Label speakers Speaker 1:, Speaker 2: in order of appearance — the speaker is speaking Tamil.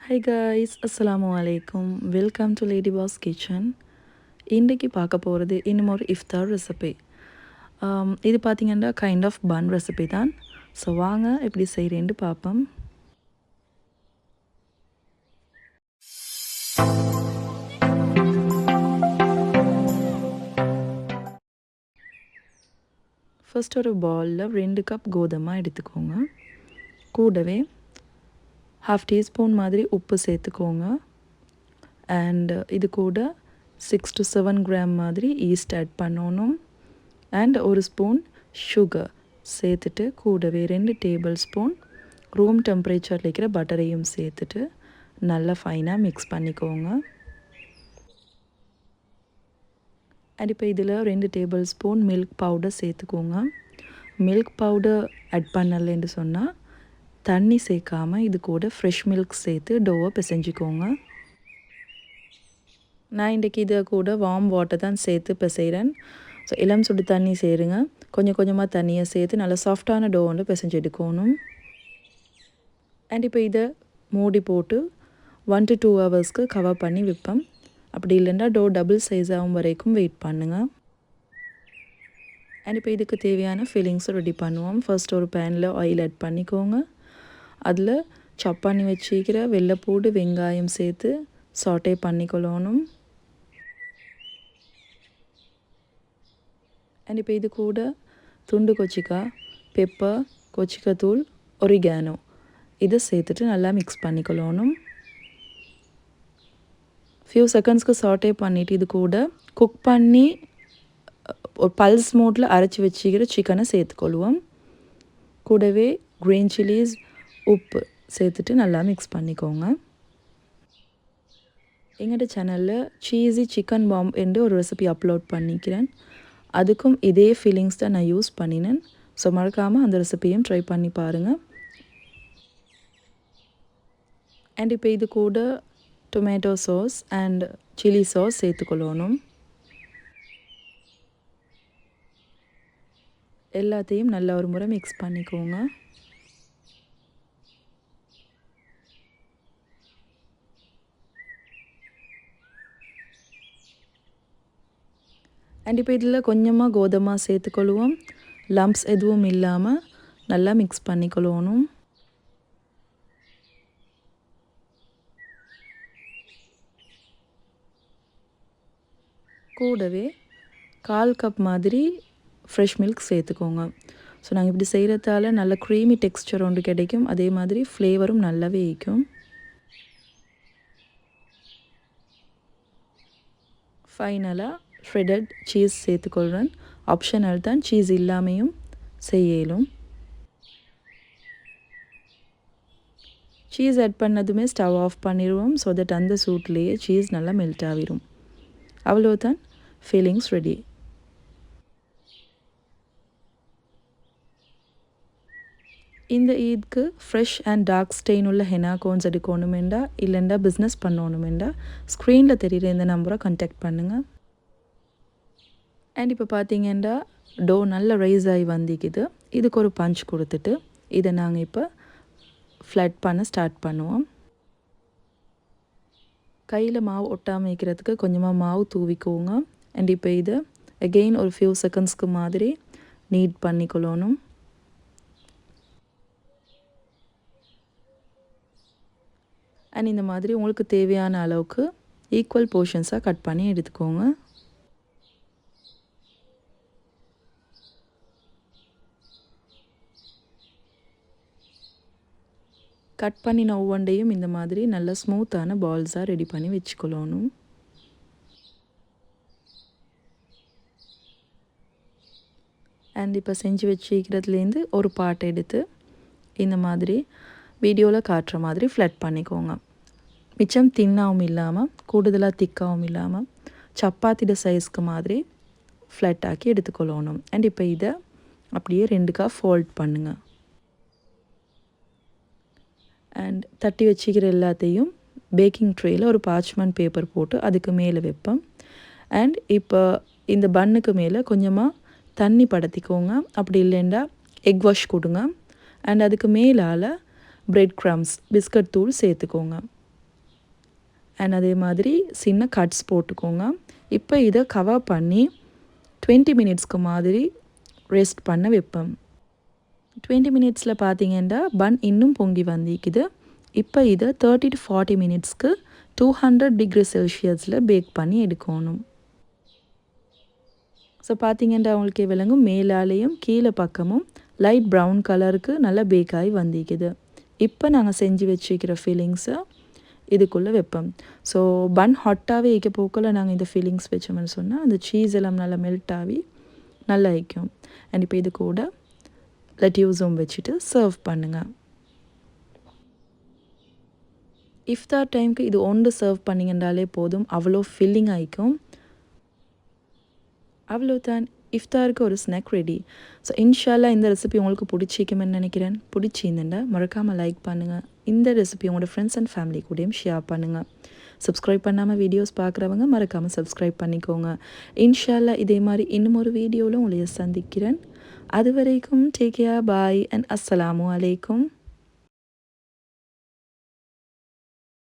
Speaker 1: Hi guys, Assalamu alaikum. Welcome to Lady Boss Kitchen. இன்றைக்கி பார்க்க போகிறது இன்னும் ஒரு இஃப்தார் ரெசிபி. இது பார்த்திங்கன்னா கைண்ட் ஆஃப் பன் ரெசிபி தான். ஸோ வாங்க எப்படி செய்கிறேன்னு பார்ப்போம். ஃபர்ஸ்ட் ஒரு பவுலில் 2 கப் கோதுமை எடுத்துக்கோங்க. கூடவே 1/2 டீஸ்பூன் மாதிரி உப்பு சேர்த்துக்கோங்க. அண்ட் இது கூட 6 to 7 கிராம் மாதிரி ஈஸ்ட் ஆட் பண்ணணும். அண்ட் ஒரு ஸ்பூன் சுகர் சேர்த்துட்டு கூடவே 2 டேபிள் ஸ்பூன் ரூம் டெம்பரேச்சரில் இருக்கிற பட்டரையும் சேர்த்துட்டு நல்லா ஃபைனாக மிக்ஸ் பண்ணிக்கோங்க. அண்ட் இப்போ இதில் 2 டேபிள் ஸ்பூன் மில்க் பவுடர் சேர்த்துக்கோங்க. மில்க் பவுடர் ஆட் பண்ணலைன்னு சொன்னால் தண்ணி சேர்க்காமல் இது கூட ஃப்ரெஷ் மில்க் சேர்த்து டோவை பிசைஞ்சிக்கோங்க. நான் இன்றைக்கி இதை கூட வார்ம் வாட்டர் தான் சேர்த்து பிசைகிறேன். ஸோ இளம் சுடு தண்ணி சேருங்க. கொஞ்சம் கொஞ்சமாக தண்ணியை சேர்த்து நல்லா சாஃப்டான டோ வந்து பிசைஞ்சு எடுக்கணும். அண்ட் இப்போ இதை மூடி போட்டு 1 to 2 ஹவர்ஸ்க்கு கவர் பண்ணி வைப்பேன். அப்படி இல்லைன்னா டோ டபுள் சைஸ் ஆகும் வரைக்கும் வெயிட் பண்ணுங்கள். அண்ட் இப்போ இதுக்கு தேவையான ஃபில்லிங்ஸை ரெடி பண்ணுவோம். ஃபர்ஸ்ட் ஒரு பேனில் ஆயில் ஆட் பண்ணிக்கோங்க. அதில் சாப் பண்ணி வச்சுக்கிற வெள்ளைப்பூடு வெங்காயம் சேர்த்து சாட்டே பண்ணிக்கொள்ளணும். அண்ட் இப்போ இது கூட துண்டு கொச்சிக்காய், பெப்பர், கொச்சிக்காய் தூள், ஒரிகானோ இதை சேர்த்துட்டு நல்லா மிக்ஸ் பண்ணிக்கொள்ளணும். ஃபியூ செகண்ட்ஸ்க்கு சாட்டே பண்ணிவிட்டு இது கூட குக் பண்ணி ஒரு பல்ஸ் மோட்டில் அரைச்சி வச்சுக்கிற சிக்கனை சேர்த்துக்கொள்வோம். கூடவே க்ரீன் சில்லிஸ், உப்பு சேர்த்துட்டு நல்லா மிக்ஸ் பண்ணிக்கோங்க. எங்களோட சேனலில் சீஸி சிக்கன் பாம்ப் என்று ஒரு ரெசிபி அப்லோட் பண்ணிக்கிறேன். அதுக்கும் இதே ஃபீலிங்ஸ் தான் நான் யூஸ் பண்ணினேன். ஸோ மறக்காமல் அந்த ரெசிபியும் ட்ரை பண்ணி பாருங்கள். அண்ட் இப்போ இது கூட tomato sauce and chilli sauce சேர்த்துக்கொள்ளணும். எல்லாத்தையும் நல்ல ஒரு முறை மிக்ஸ் பண்ணிக்கோங்க. அண்ட் இப்போ இதில் கொஞ்சமாக கோதுமை சேர்த்துக்கொள்வோம். லம்ப்ஸ் எதுவும் இல்லாமல் நல்லா மிக்ஸ் பண்ணிக்கொள்ளணும். கூடவே 1/4 கப் மாதிரி ஃப்ரெஷ் மில்க் சேர்த்துக்கோங்க. ஸோ நாங்கள் இப்படி செய்கிறதால நல்ல க்ரீமி டெக்ஸ்சர் ஒன்று கிடைக்கும். அதே மாதிரி ஃப்ளேவரும் நல்லாவே இருக்கும். ஃபைனலாக ஷ்ரெடட் சீஸ் சேர்த்துக்கொள்கிறேன். ஆப்ஷனல் தான், சீஸ் இல்லாமையும் செய்யலும். சீஸ் ஆட் பண்ணதுமே ஸ்டவ் ஆஃப் பண்ணிடுவோம். ஸோ தட் அந்த சூட்லேயே சீஸ் நல்லா மெல்ட் ஆகிடும். அவ்வளோதான், ஃபீலிங்ஸ் ரெடி. இந்த ஈத்க்கு ஃப்ரெஷ் அண்ட் டார்க் ஸ்டெயின் உள்ள ஹெனா கோன்ஸ் எடுக்கணுமெண்டா இல்லைண்டா பிஸ்னஸ் பண்ணணுமெண்டா ஸ்க்ரீனில் தெரிகிற இந்த நம்பரை கான்டாக்ட் பண்ணுங்கள். அண்ட் இப்போ பார்த்தீங்கன்னா டோ நல்லா ரைஸ் ஆகி வந்திக்குது. இதுக்கு ஒரு பஞ்ச் கொடுத்துட்டு இதை நாங்கள் இப்போ ஃப்ளட் பண்ண ஸ்டார்ட் பண்ணுவோம். கையில் மாவு ஒட்டாமல் வைக்கிறதுக்கு கொஞ்சமாக மாவு தூவிக்கோங்க. அண்ட் இப்போ இதை அகெயின் ஒரு ஃபியூ செகண்ட்ஸ்க்கு மாதிரி நீட் பண்ணிக்கொள்ளணும். அண்ட் இந்த மாதிரி உங்களுக்கு தேவையான அளவுக்கு ஈக்குவல் போர்ஷன்ஸாக கட் பண்ணி எடுத்துக்கோங்க. கட் பண்ணின ஒவ்வொன்றையும் இந்த மாதிரி நல்ல ஸ்மூத்தான பால்ஸாக ரெடி பண்ணி வச்சுக்கொள்ளணும். அண்ட் இப்போ செஞ்சு வச்சுக்கிறதுலேருந்து ஒரு பார்ட் எடுத்து இந்த மாதிரி வீடியோவில் காட்டுற மாதிரி ஃப்ளட் பண்ணிக்கோங்க. மிச்சம் தின்னாகவும் இல்லாமல் கூடுதலாக திக்காகவும் இல்லாமல் சப்பாத்தியோட சைஸ்க்கு மாதிரி ஃப்ளட் ஆக்கி எடுத்துக்கொள்ளணும். அண்ட் இப்போ இதை அப்படியே 2 ஃபோல்ட் பண்ணுங்கள். அண்ட் தட்டி வச்சுக்கிற எல்லாத்தையும் பேக்கிங் ட்ரேயில் ஒரு பார்ச்மெண்ட் பேப்பர் போட்டு அதுக்கு மேலே வைப்பேன். அண்ட் இப்போ இந்த பன்னுக்கு மேலே கொஞ்சமாக தண்ணி படுத்திக்கோங்க. அப்படி இல்லைண்டா எக் வாஷ் கொடுங்க. அண்ட் அதுக்கு மேலால் பிரெட் க்ரம்ஸ், பிஸ்கட் தூள் சேர்த்துக்கோங்க. அண்ட் அதே மாதிரி சின்ன கட்ஸ் போட்டுக்கோங்க. இப்போ இதை கவர் பண்ணி 20 மினிட்ஸ்க்கு மாதிரி ரெஸ்ட் பண்ண வைப்பேன். 20 மினிட்ஸில் பார்த்தீங்கன்னா பன் இன்னும் பொங்கி வந்திக்குது. இப்போ இதை 30 to 40 மினிட்ஸ்க்கு 200 டிகிரி செல்சியஸில் பேக் பண்ணி எடுக்கணும். ஸோ பார்த்தீங்கன்னா அவங்களுக்கு விளங்கும் மேலாலேயும் கீழே பக்கமும் லைட் ப்ரௌன் கலருக்கு நல்லா பேக் ஆகி வந்திக்குது. இப்போ நாங்கள் செஞ்சு வச்சுக்கிற ஃபீலிங்ஸை இதுக்குள்ளே வைப்போம். ஸோ பன் ஹாட்டாகவே வைக்க போக்கில் நாங்கள் இந்த ஃபீலிங்ஸ் வச்சோம்னு சொன்னால் அந்த சீஸ் எல்லாம் நல்லா மெல்ட் ஆகி நல்லா வைக்கும். அண்ட் இப்போ இது கூட லெட்யூஸும் வச்சுட்டு சர்வ் பண்ணுங்கள். இஃப்தார் டைமுக்கு இது ஒன்று சர்வ் பண்ணிங்கன்றாலே போதும், அவ்வளோ ஃபில்லிங் ஆகிக்கும். அவ்வளோதான், இஃப்தாருக்கு ஒரு ஸ்நாக் ரெடி. ஸோ இன்ஷால்லா இந்த ரெசிபி உங்களுக்கு பிடிச்சிக்குமென்னு நினைக்கிறேன். பிடிச்சிருந்தேன்டா மறக்காமல் லைக் பண்ணுங்கள். இந்த ரெசிபி உங்களோட ஃப்ரெண்ட்ஸ் அண்ட் ஃபேமிலி கூடயும் ஷேர் பண்ணுங்கள். சப்ஸ்கிரைப் பண்ணாமல் வீடியோஸ் பார்க்குறவங்க மறக்காமல் சப்ஸ்கிரைப் பண்ணிக்கோங்க. இன்ஷால்லா இதே மாதிரி இன்னும் ஒரு வீடியோவில் உங்களை சந்திக்கிறேன். அது வரைக்கும் டேக் கேர், பாய் அண்ட் அஸ்ஸலாமு அலைக்கும்.